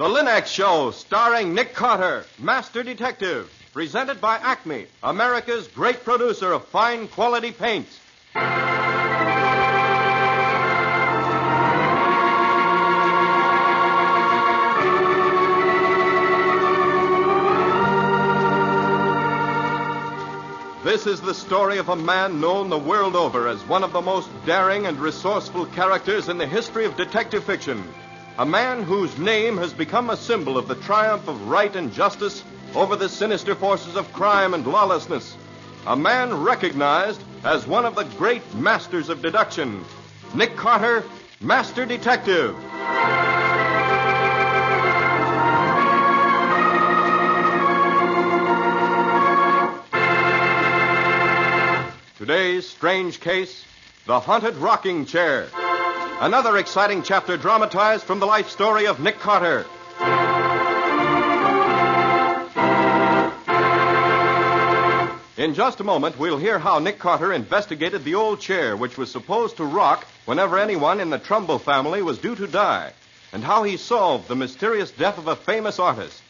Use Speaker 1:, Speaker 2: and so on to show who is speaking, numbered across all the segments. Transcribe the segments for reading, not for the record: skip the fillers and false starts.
Speaker 1: The Linux Show, starring Nick Carter, Master Detective. Presented by Acme, America's great producer of fine quality paints. This is the story of a man known the world over as one of the most daring and resourceful characters in the history of detective fiction. A man whose name has become a symbol of the triumph of right and justice over the sinister forces of crime and lawlessness. A man recognized as one of the great masters of deduction. Nick Carter, Master Detective. Today's strange case, The Haunted Rocking Chair. Another exciting chapter dramatized from the life story of Nick Carter. In just a moment, we'll hear how Nick Carter investigated the old chair which was supposed to rock whenever anyone in the Trumbull family was due to die, and how he solved the mysterious death of a famous artist.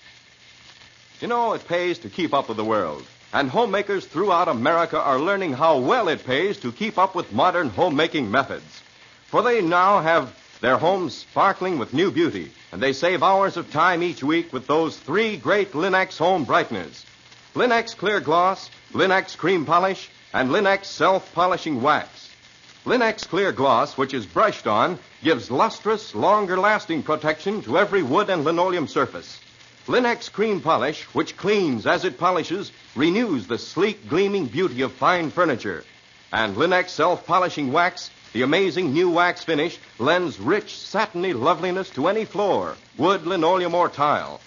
Speaker 1: You know, it pays to keep up with the world. And homemakers throughout America are learning how well it pays to keep up with modern homemaking methods. For they now have their homes sparkling with new beauty, and they save hours of time each week with those three great Linux home brighteners. Linux Clear Gloss, Linux Cream Polish, and Linux Self-Polishing Wax. Linux Clear Gloss, which is brushed on, gives lustrous, longer-lasting protection to every wood and linoleum surface. Linux Cream Polish, which cleans as it polishes, renews the sleek, gleaming beauty of fine furniture. And Linux Self-Polishing Wax, the amazing new wax finish, lends rich, satiny loveliness to any floor, wood, linoleum, or tile.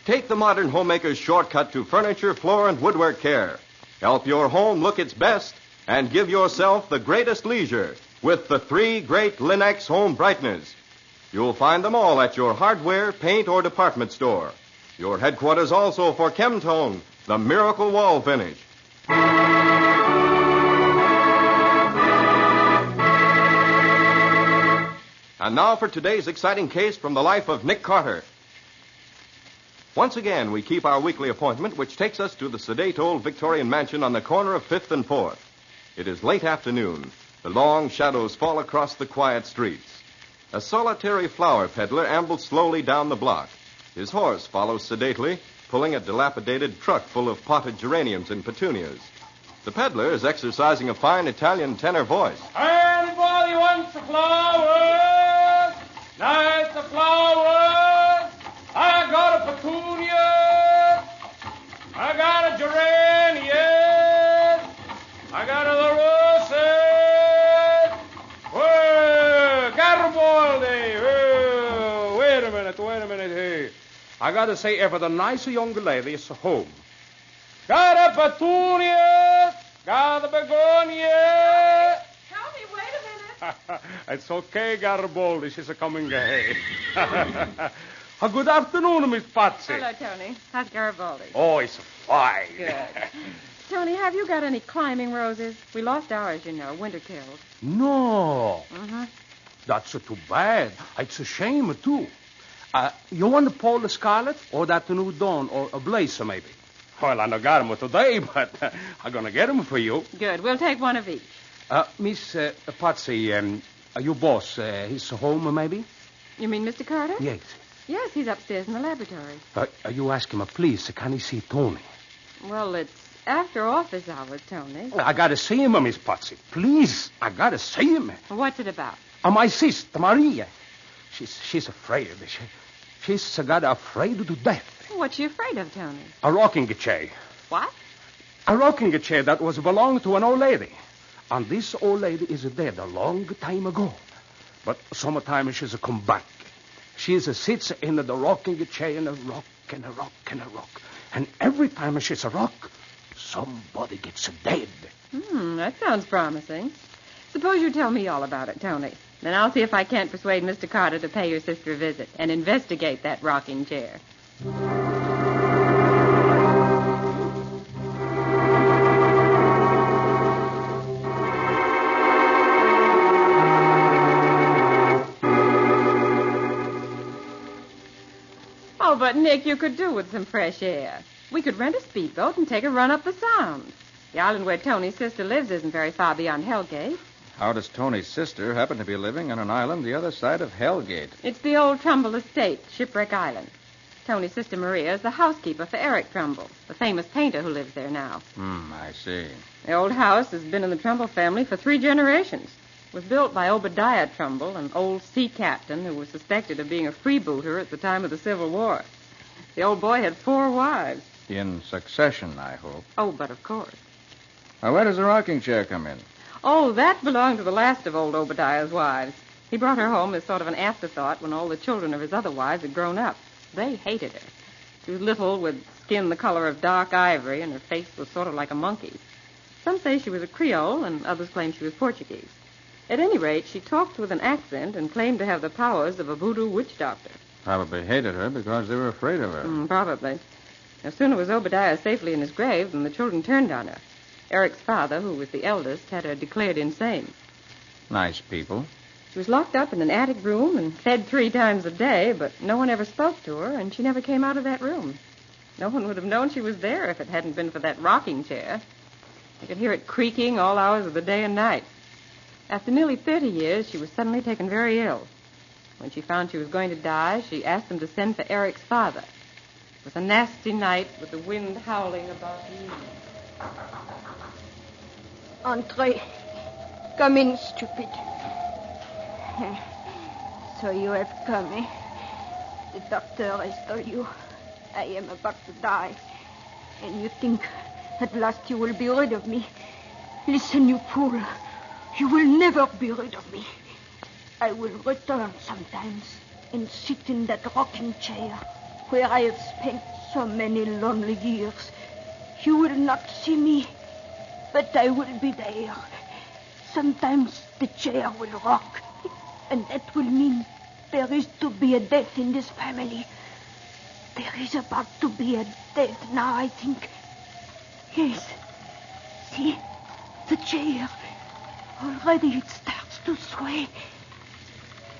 Speaker 1: Take the modern homemaker's shortcut to furniture, floor, and woodwork care. Help your home look its best and give yourself the greatest leisure with the three great Linux home brighteners. You'll find them all at your hardware, paint, or department store. Your headquarters also for Chemtone, the miracle wall finish. And now for today's exciting case from the life of Nick Carter. Once again, we keep our weekly appointment, which takes us to the sedate old Victorian mansion on the corner of 5th and 4th. It is late afternoon. The long shadows fall across the quiet streets. A solitary flower peddler ambles slowly down the block. His horse follows sedately, pulling a dilapidated truck full of potted geraniums and petunias. The peddler is exercising a fine Italian tenor voice.
Speaker 2: Anybody wants a flower? Nice a flower. I got a petunia. I got a geranium. I got a roses. Whoa, Garibaldi. Whoa, wait a minute, hey. I got to say, if the nice young lady is home. Got a petunia. Got a begonia.
Speaker 3: Tony, wait a minute.
Speaker 2: It's okay, Garibaldi. She's coming ahead. Good afternoon, Miss Patsy.
Speaker 3: Hello, Tony. How's Garibaldi?
Speaker 2: Oh, it's fine.
Speaker 3: Good. Tony, have you got any climbing roses? We lost ours, you know, winter killed.
Speaker 2: No.
Speaker 3: Mm-hmm.
Speaker 2: That's too bad. It's a shame, too. You want the Paul Scarlet or that new Dawn or a Blazer, maybe? Well, I don't got them today, but I'm going to get them for you.
Speaker 3: Good. We'll take one of each.
Speaker 2: Miss Patsy, your boss, he's home, maybe?
Speaker 3: You mean Mr. Carter?
Speaker 2: Yes.
Speaker 3: Yes, he's upstairs in the laboratory.
Speaker 2: You ask him, please, can he see Tony?
Speaker 3: Well, it's after office hours, Tony.
Speaker 2: I got to see him, Miss Patsy. Please, I got to see him.
Speaker 3: What's it about?
Speaker 2: My sister, Maria. She's afraid. She's got afraid to death.
Speaker 3: What's she afraid of, Tony?
Speaker 2: A rocking chair.
Speaker 3: What?
Speaker 2: A rocking chair that was belonged to an old lady. And this old lady is dead a long time ago. But sometimes she's come back. She sits in the rocking chair and a rock and a rock and a rock. And every time she's a rock, somebody gets dead.
Speaker 3: That sounds promising. Suppose you tell me all about it, Tony. Then I'll see if I can't persuade Mr. Carter to pay your sister a visit and investigate that rocking chair. Oh, but, Nick, you could do with some fresh air. We could rent a speedboat and take a run up the Sound. The island where Tony's sister lives isn't very far beyond Hellgate.
Speaker 4: How does Tony's sister happen to be living on an island the other side of Hellgate?
Speaker 3: It's the old Trumbull estate, Shipwreck Island. Tony's sister Maria is the housekeeper for Eric Trumbull, the famous painter who lives there now.
Speaker 4: I see.
Speaker 3: The old house has been in the Trumbull family for 3 generations. It was built by Obadiah Trumbull, an old sea captain who was suspected of being a freebooter at the time of the Civil War. The old boy had 4 wives.
Speaker 4: In succession, I hope.
Speaker 3: Oh, but of course.
Speaker 4: Now, where does the rocking chair come in?
Speaker 3: Oh, that belonged to the last of old Obadiah's wives. He brought her home as sort of an afterthought when all the children of his other wives had grown up. They hated her. She was little, with skin the color of dark ivory, and her face was sort of like a monkey's. Some say she was a Creole, and others claim she was Portuguese. At any rate, she talked with an accent and claimed to have the powers of a voodoo witch doctor.
Speaker 4: Probably hated her because they were afraid of her.
Speaker 3: Probably. No sooner was Obadiah safely in his grave than the children turned on her. Eric's father, who was the eldest, had her declared insane.
Speaker 4: Nice people.
Speaker 3: She was locked up in an attic room and fed 3 times a day, but no one ever spoke to her, and she never came out of that room. No one would have known she was there if it hadn't been for that rocking chair. You could hear it creaking all hours of the day and night. After nearly 30 years, she was suddenly taken very ill. When she found she was going to die, she asked them to send for Eric's father. It was a nasty night with the wind howling about the evening.
Speaker 5: Entrez. Come in, stupid. So you have come, eh? The doctor has told you I am about to die. And you think at last you will be rid of me. Listen, you fool. You will never be rid of me. I will return sometimes and sit in that rocking chair where I have spent so many lonely years. You will not see me, but I will be there. Sometimes the chair will rock, and that will mean there is to be a death in this family. There is about to be a death now, I think. Yes. See? The chair. Already it starts to sway.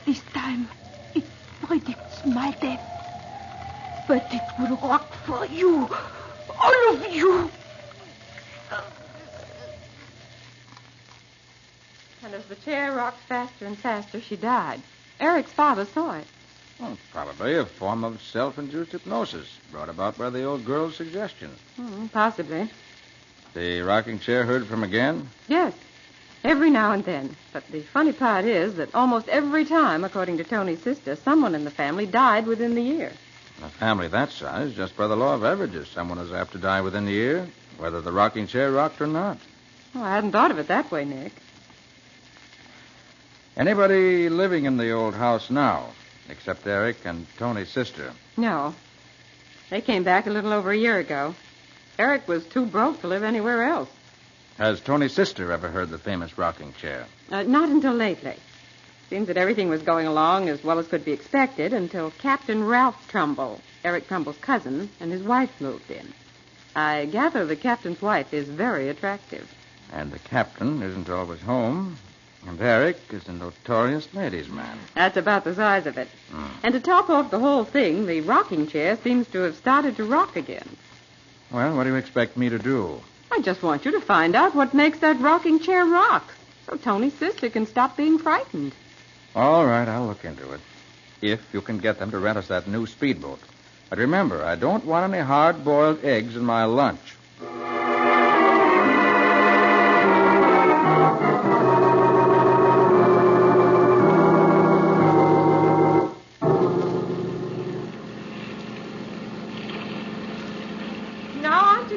Speaker 5: This time, it predicts my death. But it will rock for you. All of you.
Speaker 3: And as the chair rocked faster and faster, she died. Eric's father saw it.
Speaker 4: Well, probably a form of self-induced hypnosis brought about by the old girl's suggestion.
Speaker 3: Possibly.
Speaker 4: The rocking chair heard from again?
Speaker 3: Yes. Every now and then. But the funny part is that almost every time, according to Tony's sister, someone in the family died within the year.
Speaker 4: In a family that size, just by the law of averages, someone is apt to die within the year, whether the rocking chair rocked or not.
Speaker 3: Oh, I hadn't thought of it that way, Nick.
Speaker 4: Anybody living in the old house now, except Eric and Tony's sister?
Speaker 3: No. They came back a little over a year ago. Eric was too broke to live anywhere else.
Speaker 4: Has Tony's sister ever heard the famous rocking chair?
Speaker 3: Not until lately. Seems that everything was going along as well as could be expected until Captain Ralph Trumbull, Eric Trumbull's cousin, and his wife moved in. I gather the captain's wife is very attractive.
Speaker 4: And the captain isn't always home. And Eric is a notorious ladies' man.
Speaker 3: That's about the size of it. And to top off the whole thing, the rocking chair seems to have started to rock again.
Speaker 4: Well, what do you expect me to do?
Speaker 3: I just want you to find out what makes that rocking chair rock, so Tony's sister can stop being frightened.
Speaker 4: All right, I'll look into it. If you can get them to rent us that new speedboat. But remember, I don't want any hard-boiled eggs in my lunch.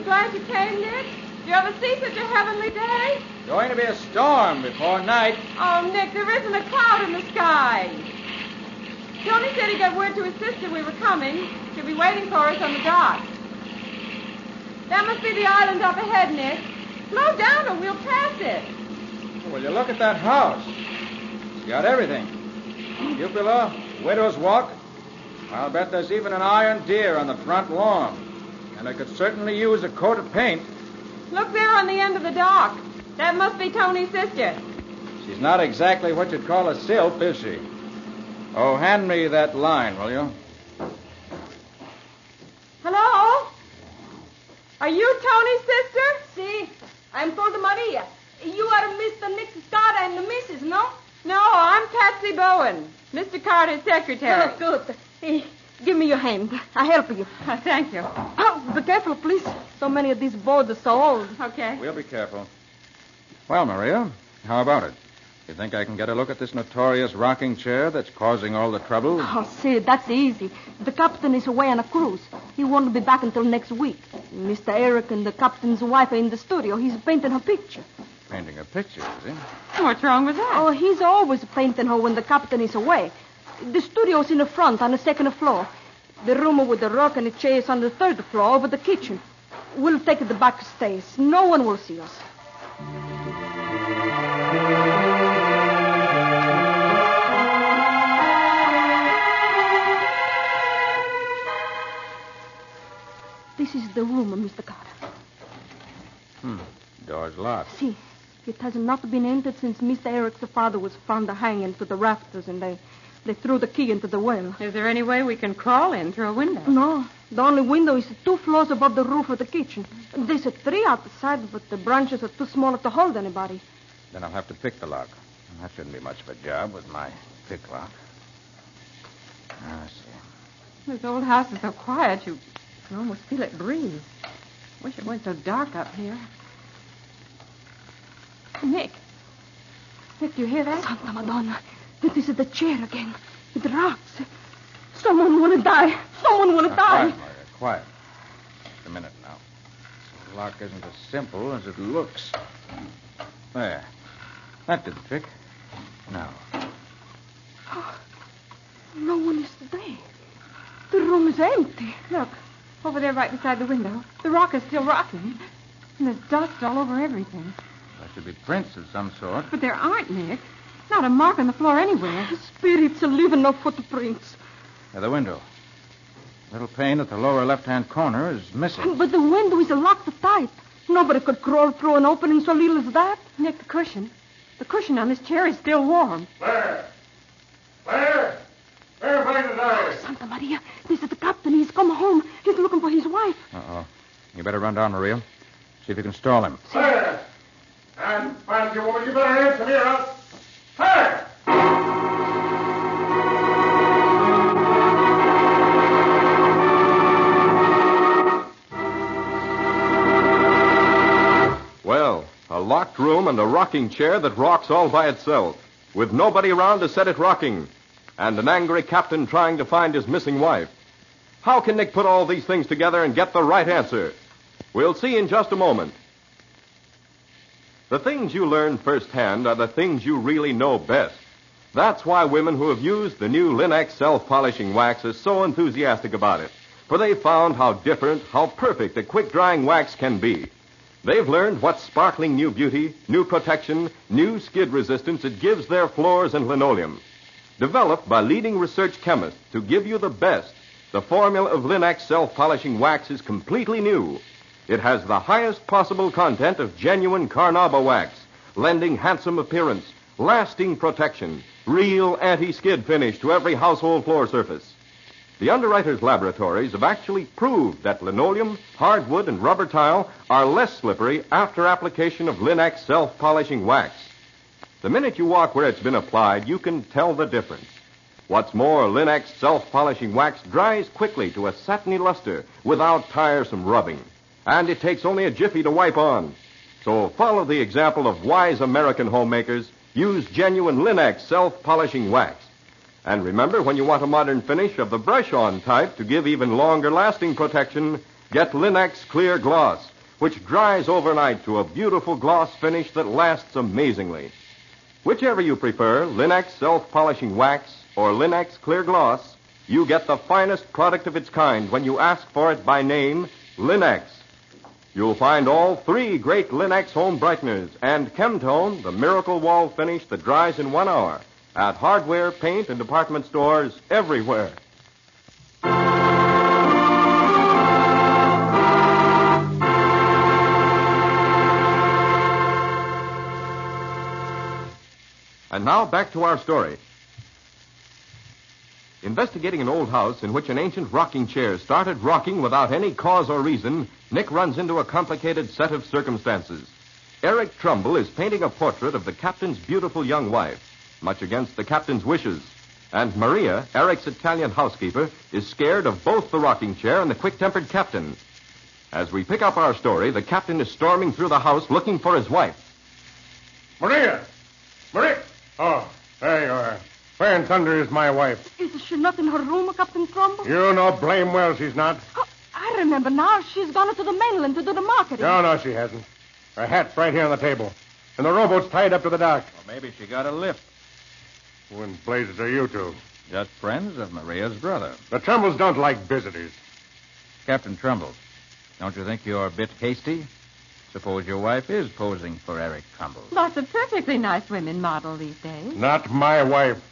Speaker 3: Glad you came, Nick. Do you ever see such a heavenly day?
Speaker 4: Going to be a storm before night.
Speaker 3: Oh, Nick, there isn't a cloud in the sky. Tony said he got word to his sister we were coming. She'll be waiting for us on the dock. That must be the island up ahead, Nick. Slow down or we'll pass it.
Speaker 4: Will you look at that house? It's got everything. Cupola, widow's walk. I'll bet there's even an iron deer on the front lawn. And I could certainly use a coat of paint.
Speaker 3: Look there on the end of the dock. That must be Tony's sister.
Speaker 4: She's not exactly what you'd call a sylph, is she? Oh, hand me that line, will you?
Speaker 3: Are you Tony's sister?
Speaker 5: See, I'm called Maria. You are Mr. Nick Carter and the Mrs., no?
Speaker 3: No, I'm Patsy Bowen, Mr. Carter's secretary.
Speaker 5: Oh, good. Hey, give me your hand. I'll help you.
Speaker 3: Thank you.
Speaker 5: Oh, be careful, please. So many of these boards are so old.
Speaker 3: Okay.
Speaker 4: We'll be careful. Well, Maria, how about it? You think I can get a look at this notorious rocking chair that's causing all the trouble?
Speaker 5: Oh, see, that's easy. The captain is away on a cruise. He won't be back until next week. Mr. Eric and the captain's wife are in the studio. He's painting her picture.
Speaker 4: Painting a picture, is he?
Speaker 3: What's wrong with that?
Speaker 5: Oh, he's always painting her when the captain is away. The studio's in the front on the second floor. The room with the rock and the chair is on the third floor over the kitchen. We'll take the back stairs. No one will see us. This is the room, Mr. Carter.
Speaker 4: Door's locked.
Speaker 5: See, it has not been entered since Mr. Eric's father was found hanging to the rafters, and they threw the key into the well.
Speaker 3: Is there any way we can crawl in through a window?
Speaker 5: No, the only window is 2 floors above the roof of the kitchen. There's 3 outside, but the branches are too small to hold anybody.
Speaker 4: Then I'll have to pick the lock. That shouldn't be much of a job with my pick lock. I see.
Speaker 3: This old house is so quiet, you can almost feel it breathe. Wish it weren't so dark up here. Nick, do you hear that?
Speaker 5: Santa Madonna, this is the chair again. It rocks. Someone want to die. Someone want to die.
Speaker 4: Quiet, Maria, quiet. Just a minute now. The lock isn't as simple as it looks. There. That did the trick. Now.
Speaker 5: Oh, no one is there. The room is empty.
Speaker 3: Look, over there right beside the window. The rock is still rocking. And there's dust all over everything.
Speaker 4: There should be prints of some sort.
Speaker 3: But there aren't, Nick. Not a mark on the floor anywhere.
Speaker 5: Spirits are leaving no footprints.
Speaker 4: At the window. Little pane at the lower left-hand corner is missing.
Speaker 5: But the window is locked tight. Nobody could crawl through an opening so little as that.
Speaker 3: Nick, the cushion. The cushion on this chair is still warm.
Speaker 6: Claire! Claire! Claire, find the diary.
Speaker 5: Santa Maria, this is the captain. He's come home. He's looking for his wife.
Speaker 4: Uh-oh. You better run down, Maria. See if you can stall him.
Speaker 6: Claire! And Patsy, woman, you better answer me or else. Claire!
Speaker 1: Well, a locked room and a rocking chair that rocks all by itself, with nobody around to set it rocking, and an angry captain trying to find his missing wife. How can Nick put all these things together and get the right answer? We'll see in just a moment. The things you learn firsthand are the things you really know best. That's why women who have used the new Linex self-polishing wax are so enthusiastic about it. For they've found how different, how perfect a quick-drying wax can be. They've learned what sparkling new beauty, new protection, new skid resistance it gives their floors and linoleum. Developed by leading research chemists to give you the best, the formula of Linex self-polishing wax is completely new. It has the highest possible content of genuine carnauba wax, lending handsome appearance, lasting protection, real anti-skid finish to every household floor surface. The underwriters' laboratories have actually proved that linoleum, hardwood, and rubber tile are less slippery after application of Linex self-polishing wax. The minute you walk where it's been applied, you can tell the difference. What's more, Linex self-polishing wax dries quickly to a satiny luster without tiresome rubbing. And it takes only a jiffy to wipe on. So follow the example of wise American homemakers. Use genuine Linex self-polishing wax. And remember, when you want a modern finish of the brush-on type to give even longer-lasting protection, get Linex Clear Gloss, which dries overnight to a beautiful gloss finish that lasts amazingly. Whichever you prefer, Linex self-polishing wax or Linex Clear Gloss, you get the finest product of its kind when you ask for it by name, Linex. You'll find all 3 great Linex home brighteners and Chemtone, the miracle wall finish that dries in 1 hour, at hardware, paint, and department stores everywhere. And now back to our story. Investigating an old house in which an ancient rocking chair started rocking without any cause or reason, Nick runs into a complicated set of circumstances. Eric Trumbull is painting a portrait of the captain's beautiful young wife, much against the captain's wishes. And Maria, Eric's Italian housekeeper, is scared of both the rocking chair and the quick-tempered captain. As we pick up our story, the captain is storming through the house looking for his wife.
Speaker 6: Maria! Maria! Oh, there you are. Where in thunder is my wife?
Speaker 5: Is she not in her room, Captain Trumbull?
Speaker 6: You know blame well she's not.
Speaker 5: Oh, I remember now. She's gone to the mainland to do the marketing.
Speaker 6: No, she hasn't. Her hat's right here on the table. And the rowboat's tied up to the dock.
Speaker 4: Well, maybe she got a lift.
Speaker 6: Who in blazes are you two?
Speaker 4: Just friends of Maria's brother.
Speaker 6: The Trumballs don't like visitors.
Speaker 4: Captain Trumbull, don't you think you're a bit hasty? Suppose your wife is posing for Eric Trumbull.
Speaker 3: Lots of perfectly nice women model these days.
Speaker 6: Not my wife.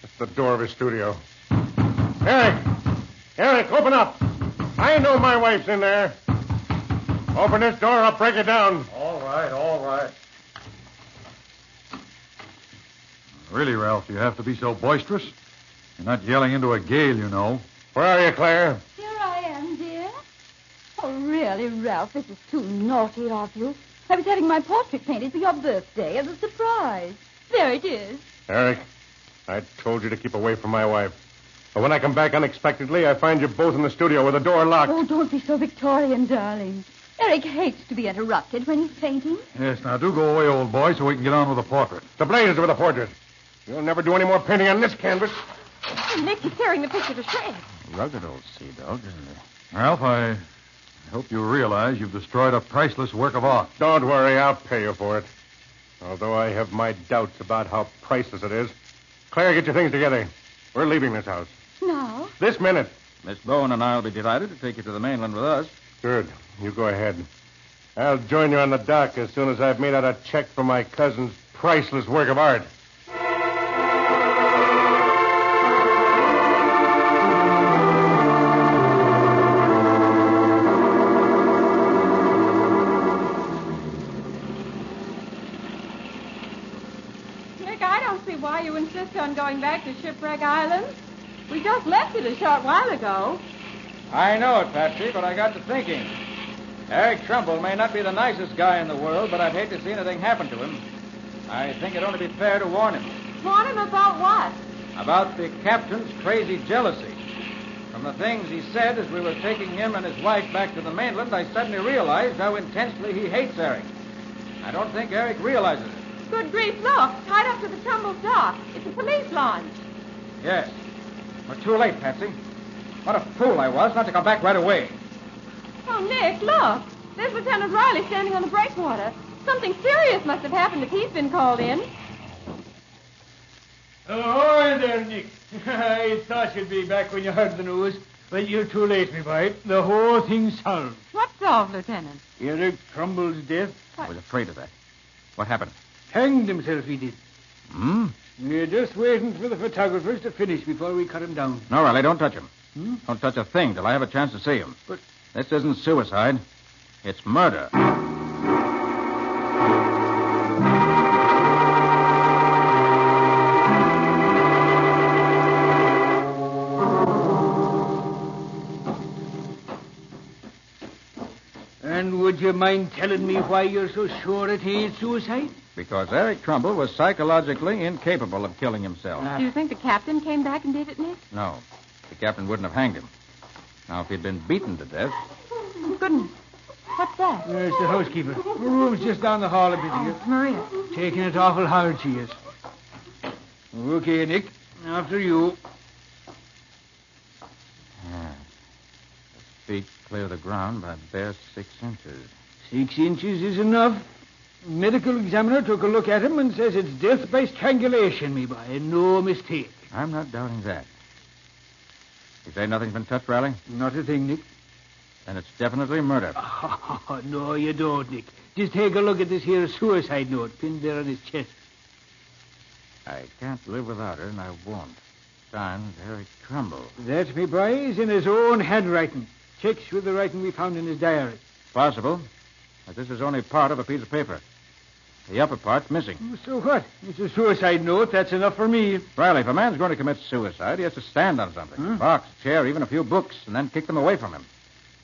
Speaker 6: That's the door of his studio. Eric! Eric, open up! I know my wife's in there. Open this door, I'll break it down.
Speaker 7: All right.
Speaker 8: Really, Ralph, you have to be so boisterous. You're not yelling into a gale, you know.
Speaker 6: Where are you, Claire?
Speaker 5: Here I am, dear. Oh, really, Ralph, this is too naughty of you. I was having my portrait painted for your birthday as a surprise. There it is.
Speaker 6: Eric, I told you to keep away from my wife. But when I come back unexpectedly, I find you both in the studio with the door locked.
Speaker 5: Oh, don't be so Victorian, darling. Eric hates to be interrupted when he's painting.
Speaker 8: Yes, now do go away, old boy, so we can get on with the portrait.
Speaker 6: The blazes with the portrait. You'll never do any more painting on this canvas.
Speaker 3: Nick is tearing the picture to shreds.
Speaker 4: Rugged old sea dog, isn't it?
Speaker 8: Ralph, I hope you realize you've destroyed a priceless work of art.
Speaker 6: Don't worry, I'll pay you for it. Although I have my doubts about how priceless it is. Claire, get your things together. We're leaving this house.
Speaker 5: Now?
Speaker 6: This minute.
Speaker 4: Miss Bowen and I will be delighted to take you to the mainland with us.
Speaker 6: Good. You go ahead. I'll join you on the dock as soon as I've made out a check for my cousin's priceless work of art.
Speaker 3: Nick, I don't see why you insist on going back to Shipwreck Island. We just left it a short while ago.
Speaker 4: I know it, Patsy, but I got to thinking. Eric Trumbull may not be the nicest guy in the world, but I'd hate to see anything happen to him. I think it'd only be fair to warn him.
Speaker 3: Warn him about what?
Speaker 4: About the captain's crazy jealousy. From the things he said as we were taking him and his wife back to the mainland, I suddenly realized how intensely he hates Eric. I don't think Eric realizes it.
Speaker 3: Good grief, look. Tied up to the Trumbull dock. It's a police launch.
Speaker 4: Yes. We're too late, Patsy. What a fool I was not to come back right away.
Speaker 3: Oh, Nick, look. There's Lieutenant Riley standing on the breakwater. Something serious must have happened if he's been called in.
Speaker 7: Oh, there, Nick. I thought you'd be back when you heard the news. But you're too late, me boy. The whole thing's solved.
Speaker 3: What's solved, Lieutenant?
Speaker 7: Eric Trumbull's death.
Speaker 4: I was afraid of that. What happened?
Speaker 7: Hanged himself, he did.
Speaker 4: Hmm?
Speaker 7: We're just waiting for the photographers to finish before we cut him down.
Speaker 4: No, Riley, don't touch him.
Speaker 7: Hmm?
Speaker 4: Don't touch a thing till I have a chance to see him.
Speaker 7: But-
Speaker 4: This isn't suicide. It's murder.
Speaker 7: And would you mind telling me why you're so sure it ain't suicide?
Speaker 4: Because Eric Trumbull was psychologically incapable of killing himself.
Speaker 3: Do you think the captain came back and did it, Nick?
Speaker 4: No. The captain wouldn't have hanged him. Now, if he'd been beaten to death...
Speaker 3: Oh, goodness. What's that?
Speaker 7: There's the housekeeper. Her room's just down the hall a bit here.
Speaker 3: Oh, Maria.
Speaker 7: Taking it awful hard, she is. Okay, Nick. After you.
Speaker 4: Feet clear the ground by bare 6 inches.
Speaker 7: 6 inches is enough. Medical examiner took a look at him and says it's death by strangulation, me boy. No mistake.
Speaker 4: I'm not doubting that. You say nothing's been touched, Riley?
Speaker 7: Not a thing, Nick.
Speaker 4: Then it's definitely murder.
Speaker 7: Oh, no, you don't, Nick. Just take a look at this here suicide note pinned there on his chest.
Speaker 4: I can't live without her, and I won't. Signed, Eric Trumbull.
Speaker 7: That, me boy, is in his own handwriting. Checks with the writing we found in his diary.
Speaker 4: Possible, but this is only part of a piece of paper. The upper part's missing.
Speaker 7: So what? It's a suicide note. That's enough for me.
Speaker 4: Riley, if a man's going to commit suicide, he has to stand on something. Box, chair, even a few books, and then kick them away from him.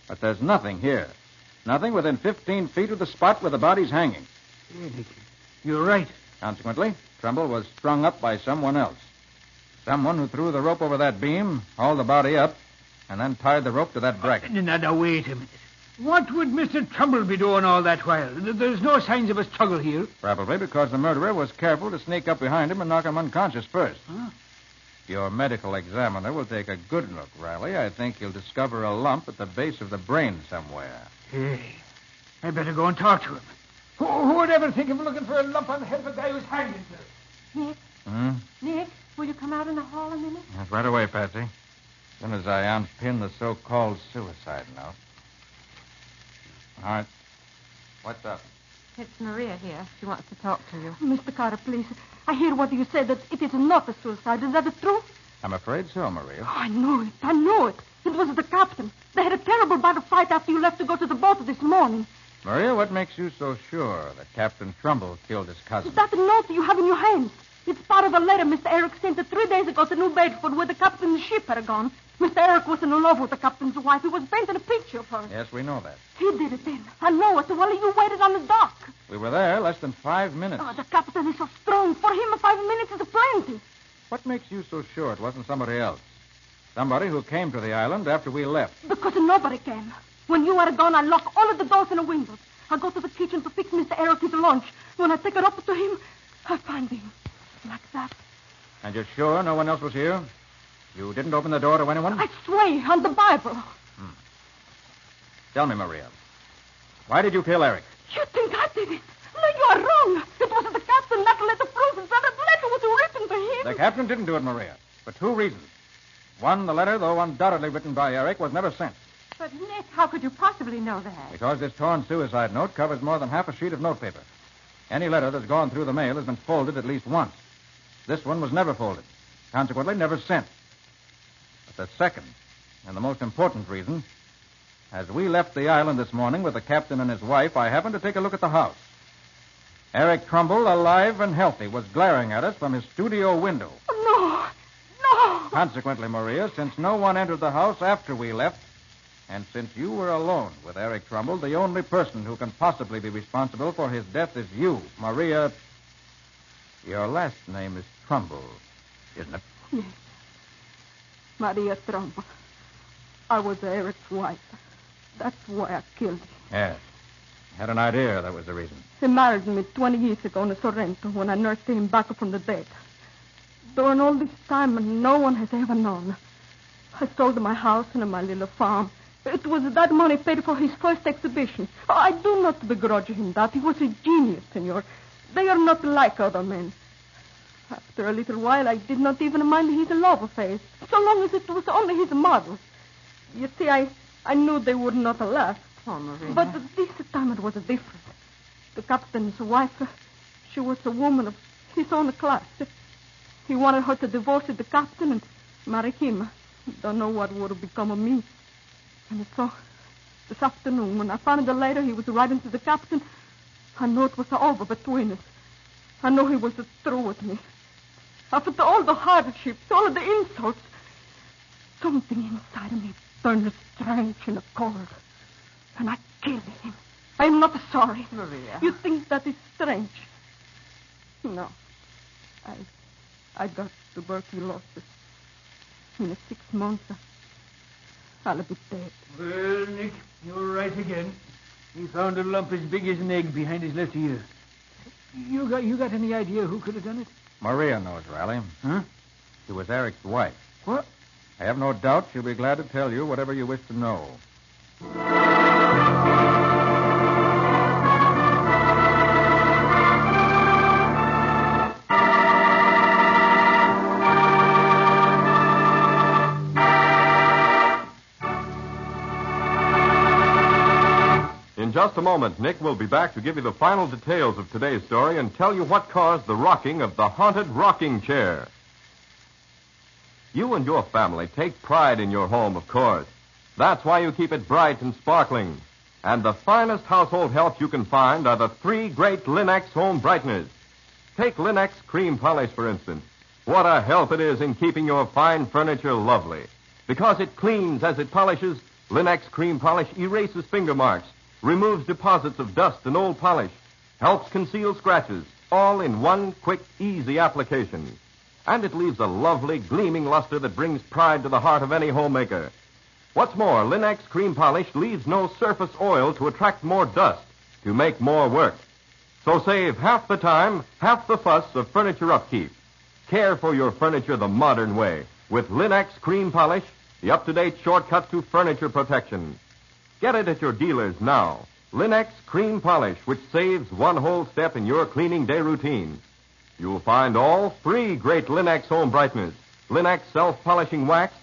Speaker 4: But there's nothing here. Nothing within 15 feet of the spot where the body's hanging.
Speaker 7: You're right.
Speaker 4: Consequently, Trumbull was strung up by someone else. Someone who threw the rope over that beam, hauled the body up, and then tied the rope to that bracket.
Speaker 7: Now, wait a minute. What would Mr. Trumbull be doing all that while? There's no signs of a struggle here.
Speaker 4: Probably because the murderer was careful to sneak up behind him and knock him unconscious first.
Speaker 7: Huh?
Speaker 4: Your medical examiner will take a good look, Riley. I think he'll discover a lump at the base of the brain somewhere.
Speaker 7: Hey, I better go and talk to him. Who would ever think of looking for a lump on the head of a guy who's hanged himself?
Speaker 3: Nick? Nick, will you come out in the hall a minute?
Speaker 4: Yes, right away, Patsy. As soon as I unpin the so-called suicide note. All right. What's up?
Speaker 3: It's Maria here. She wants to talk to you.
Speaker 5: Mr. Carter, please. I hear what you said, that it is not a suicide. Is that the truth?
Speaker 4: I'm afraid so, Maria.
Speaker 5: Oh, I know it. I know it. It was the captain. They had a terrible battle fight after you left to go to the boat this morning.
Speaker 4: Maria, what makes you so sure that Captain Trumbull killed his cousin?
Speaker 5: Is that the note you have in your hands? It's part of a letter Mr. Eric sent 3 days ago to New Bedford where the captain's ship had gone. Mr. Eric was in love with the captain's wife. He was painting a picture of her.
Speaker 4: Yes, we know that.
Speaker 5: He did it then. I know it while you waited on the dock.
Speaker 4: We were there less than 5 minutes.
Speaker 5: Oh, the captain is so strong. For him, 5 minutes is plenty.
Speaker 4: What makes you so sure it wasn't somebody else? Somebody who came to the island after we left.
Speaker 5: Because nobody came. When you are gone, I lock all of the doors and the windows. I go to the kitchen to fix Mr. Eric his lunch. When I take it up to him, I find him. Like that.
Speaker 4: And you're sure no one else was here? You didn't open the door to anyone?
Speaker 5: I swear on the Bible.
Speaker 4: Tell me, Maria. Why did you kill Eric?
Speaker 5: You think I did it? No, you are wrong. It was the captain that let the proof and that letter was written to him.
Speaker 4: The captain didn't do it, Maria. For 2 reasons. One, the letter, though undoubtedly written by Eric, was never sent.
Speaker 3: But, Nick, how could you possibly know that?
Speaker 4: Because this torn suicide note covers more than half a sheet of notepaper. Any letter that's gone through the mail has been folded at least once. This one was never folded. Consequently, never sent. But the second, and the most important reason, as we left the island this morning with the captain and his wife, I happened to take a look at the house. Eric Trumbull, alive and healthy, was glaring at us from his studio window.
Speaker 5: No. No.
Speaker 4: Consequently, Maria, since no one entered the house after we left, and since you were alone with Eric Trumbull, the only person who can possibly be responsible for his death is you, Maria. Your last name is Trumbull, isn't it?
Speaker 5: Yes. Maria Trumbull. I was Eric's wife. That's why I killed him.
Speaker 4: Yes. Had an idea that was the reason.
Speaker 5: He married me 20 years ago in Sorrento when I nursed him back from the dead. During all this time, no one has ever known. I sold my house and my little farm. It was that money paid for his first exhibition. I do not begrudge him that. He was a genius, senor. They are not like other men. After a little while, I did not even mind his love affairs, so long as it was only his models. You see, I knew they would not last.
Speaker 3: Oh, Maria.
Speaker 5: But this time it was different. The captain's wife, she was a woman of his own class. He wanted her to divorce the captain and marry him. Don't know what would become of me. And so, this afternoon, when I found the letter he was writing to the captain, I knew it was over between us. I knew he was through with me. After all the hardships, all of the insults, something inside of me turned strange and cold. And I killed him. I am not sorry.
Speaker 3: Maria.
Speaker 5: You think that is strange? No. I got tuberculosis. In 6 months, I'll be dead.
Speaker 7: Well, Nick, you're right again. He found a lump as big as an egg behind his left ear. You got any idea who could have done it?
Speaker 4: Maria knows, Riley.
Speaker 7: Huh?
Speaker 4: She was Eric's wife.
Speaker 7: What?
Speaker 4: I have no doubt she'll be glad to tell you whatever you wish to know.
Speaker 1: In just a moment, Nick will be back to give you the final details of today's story and tell you what caused the rocking of the haunted rocking chair. You and your family take pride in your home, of course. That's why you keep it bright and sparkling. And the finest household help you can find are the 3 great Linex home brighteners. Take Linex cream polish, for instance. What a help it is in keeping your fine furniture lovely. Because it cleans as it polishes, Linex cream polish erases finger marks, removes deposits of dust and old polish, helps conceal scratches, all in one quick, easy application. And it leaves a lovely, gleaming luster that brings pride to the heart of any homemaker. What's more, Linex cream polish leaves no surface oil to attract more dust, to make more work. So save half the time, half the fuss of furniture upkeep. Care for your furniture the modern way with Linex cream polish, the up-to-date shortcut to furniture protection. Get it at your dealers now. Linex cream polish, which saves one whole step in your cleaning day routine. You'll find all 3 great Linex home brighteners, Linex self-polishing wax,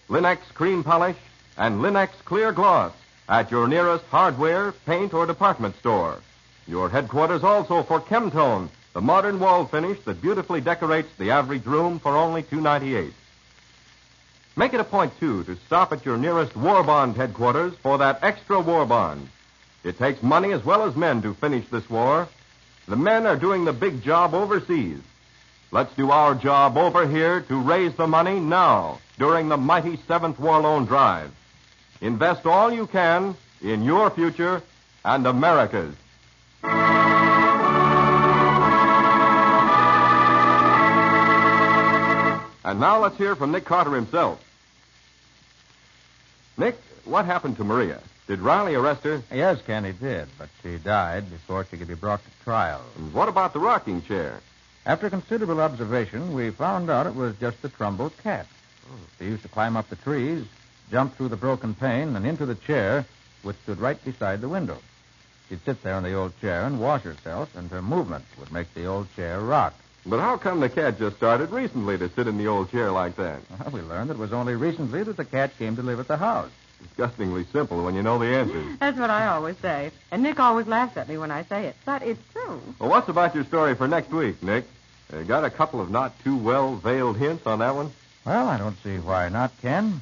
Speaker 1: Linex cream polish, and Linex clear gloss at your nearest hardware, paint, or department store. Your headquarters also for Chemtone, the modern wall finish that beautifully decorates the average room for only $2.98. Make it a point, too, to stop at your nearest war bond headquarters for that extra war bond. It takes money as well as men to finish this war. The men are doing the big job overseas. Let's do our job over here to raise the money now during the mighty 7th War Loan Drive. Invest all you can in your future and America's. And now let's hear from Nick Carter himself. Nick, what happened to Maria? Did Riley arrest her?
Speaker 9: Yes, Ken, he did, but she died before she could be brought to trial.
Speaker 1: And what about the rocking chair?
Speaker 9: After considerable observation, we found out it was just the Trumbull cat. She used to climb up the trees, jump through the broken pane, and into the chair, which stood right beside the window. She'd sit there in the old chair and wash herself, and her movement would make the old chair rock.
Speaker 1: But how come the cat just started recently to sit in the old chair like that?
Speaker 9: Well, we learned it was only recently that the cat came to live at the house.
Speaker 1: Disgustingly simple when you know the answers.
Speaker 3: That's what I always say. And Nick always laughs at me when I say it. But it's true.
Speaker 1: Well, what's about your story for next week, Nick? Got a couple of not too well-veiled hints on that one?
Speaker 9: Well, I don't see why not, Ken.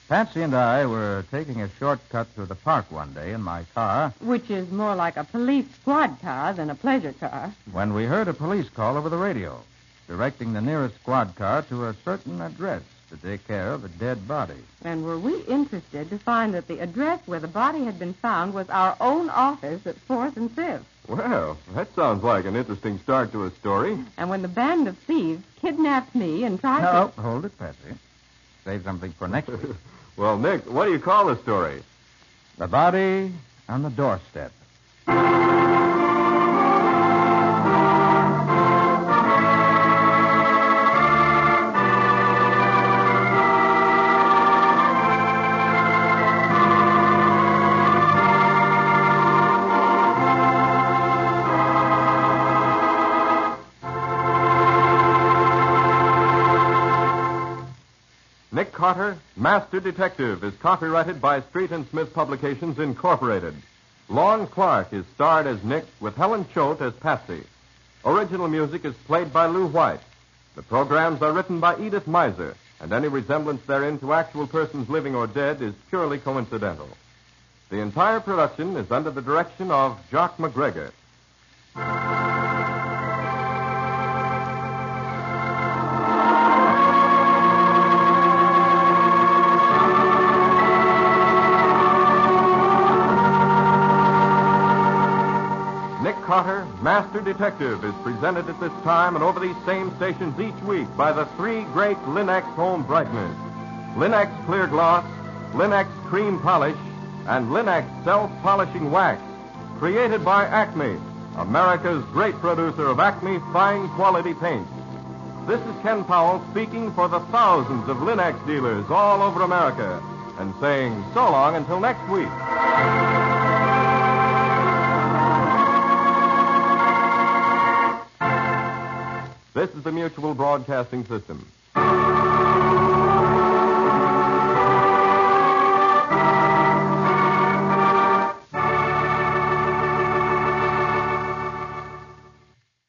Speaker 9: Patsy and I were taking a shortcut through the park one day in my car.
Speaker 3: Which is more like a police squad car than a pleasure car.
Speaker 9: When we heard a police call over the radio, directing the nearest squad car to a certain address to take care of a dead body.
Speaker 3: And were we interested to find that the address where the body had been found was our own office at 4th and 5th.
Speaker 1: Well, that sounds like an interesting start to a story.
Speaker 3: And when the band of thieves kidnapped me and tried
Speaker 9: No, hold it, Patsy. Save something for next week.
Speaker 1: Well, Nick, what do you call the story?
Speaker 9: The Body on the Doorstep.
Speaker 1: Nick Carter, Master Detective, is copyrighted by Street and Smith Publications, Incorporated. Lon Clark is starred as Nick with Helen Choate as Patsy. Original music is played by Lou White. The programs are written by Edith Miser, and any resemblance therein to actual persons living or dead is purely coincidental. The entire production is under the direction of Jock McGregor. Carter, Master Detective, is presented at this time and over these same stations each week by the 3 great Linex home brighteners. Linex Clear Gloss, Linex Cream Polish, and Linex Self-Polishing Wax. Created by Acme, America's great producer of Acme fine quality paints. This is Ken Powell speaking for the thousands of Linex dealers all over America and saying so long until next week. This is the Mutual Broadcasting System.